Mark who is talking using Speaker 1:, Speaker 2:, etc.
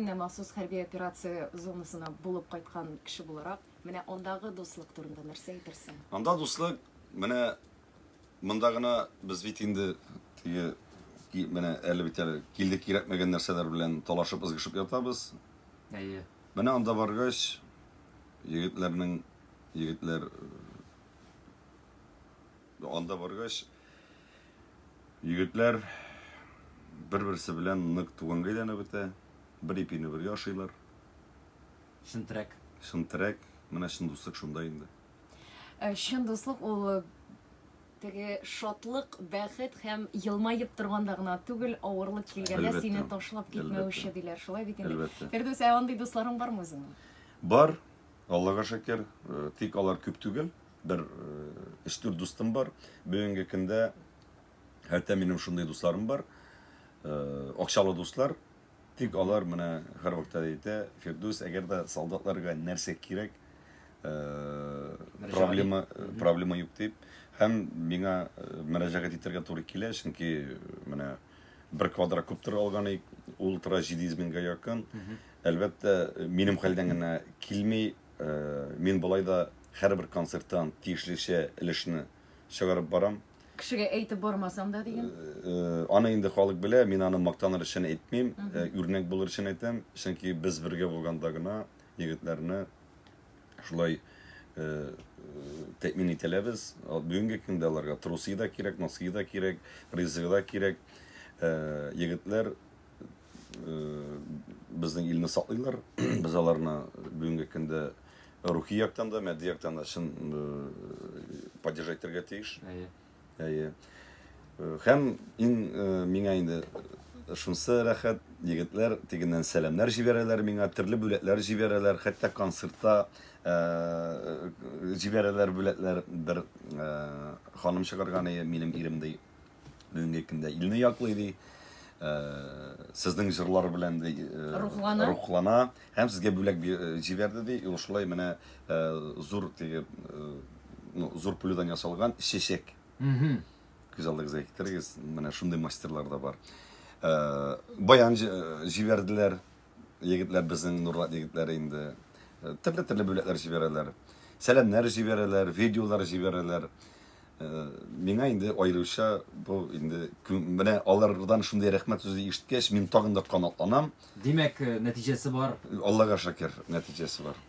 Speaker 1: Махсус хәрби операция зонасына булып кайткан кеше буларак, менә андагы дуслык турында нәрсә әйтерсең?
Speaker 2: Анда дуслык, менә монда гына без бит инде менә әле бит әле килде кирәкмәгән нәрсәләр белән талашып, ызгышып ятабыз.
Speaker 3: Әйе.
Speaker 2: Менә анда баргач, егетләр анда баргач, егетләр бер-берсе белән нык туганга әйләнеп бетә, бер ипине бергә ашыйлар. Шынтырак, менә шын дуслык шунда инде.
Speaker 1: Шын дуслык ул теге шатлык, бәхет һәм елмаеп торганда гына түгел, авырлык килгәндә сине ташлап китмәүче диләр. Шулай бит инде. Фирдәүс, андый дусларың бармы үзеңнең?
Speaker 2: Бар, Аллага шөкер, тик алар күп түгел. Бер 3-4 дустым бар. Бүгенге көндә хәтта минем шундый дусларым бар. Акчалы дуслар. Тик алар менә һәр вакытта әйтә, Фирдәүс, әгәр дә солдатларга нәрсә кирәк, проблема юк дип. Һәм миңа мөрәҗәгать итәргә туры килә, чөнки менә бер квадрокоптер алган, ул тора 700 меңгә якын. Әлбәттә, минем хәлдән генә килми, мин болай да һәрбер концерттан тиешлечә өлешне чыгарып барам.
Speaker 1: Кешегә әйтеп бармасам да дигән.
Speaker 2: Аны инде халык белә, мин аны мактаныр өчен әйтмим, үрнәк булыр өчен әйтәм, чөнки без бергә булганда гына егетләрне шулай тәэмин итәләбез. Бүгенге көндә аларга трусы да кирәк, носки да кирәк, ризыгы да кирәк. Егетләр безнең илне саклыйлар. Без аларны бүгенге көндә рухи яктан да, матди яктан да шын поддержать итәргә тиеш. Әйе. Һәм миңа инде шунсы рәхәт, егетләр тегеннән сәламнар җибәрәләр миңа, төрле бүләкләр җибәрәләр, хәтта концертта җибәрәләр бүләкләр. Бер ханым чыгарган минем иремдә бүгенге көндә илне яклый ди. Сезнең җырлар белән рухлана. Һәм сезгә бүләк җибәрде ди. Ул шулай менә зур пулюдан ясалган чәчәк. Күзаллык зәкитерегез, менә шундый мастерлар да бар. Баян җибәрделәр, егетләр безнең Нурлат егетләре инде. Төрле бүләкләр җибәрәләр. Сәламнар җибәрәләр, видеолар җибәрәләр. Миңа инде аеруча бу инде менә алардан шундый рәхмәт сүзе ишеткәч, мин тагын да канатланам.
Speaker 3: Димәк, нәтиҗәсе бар.
Speaker 2: Аллага шөкер, нәтиҗәсе бар.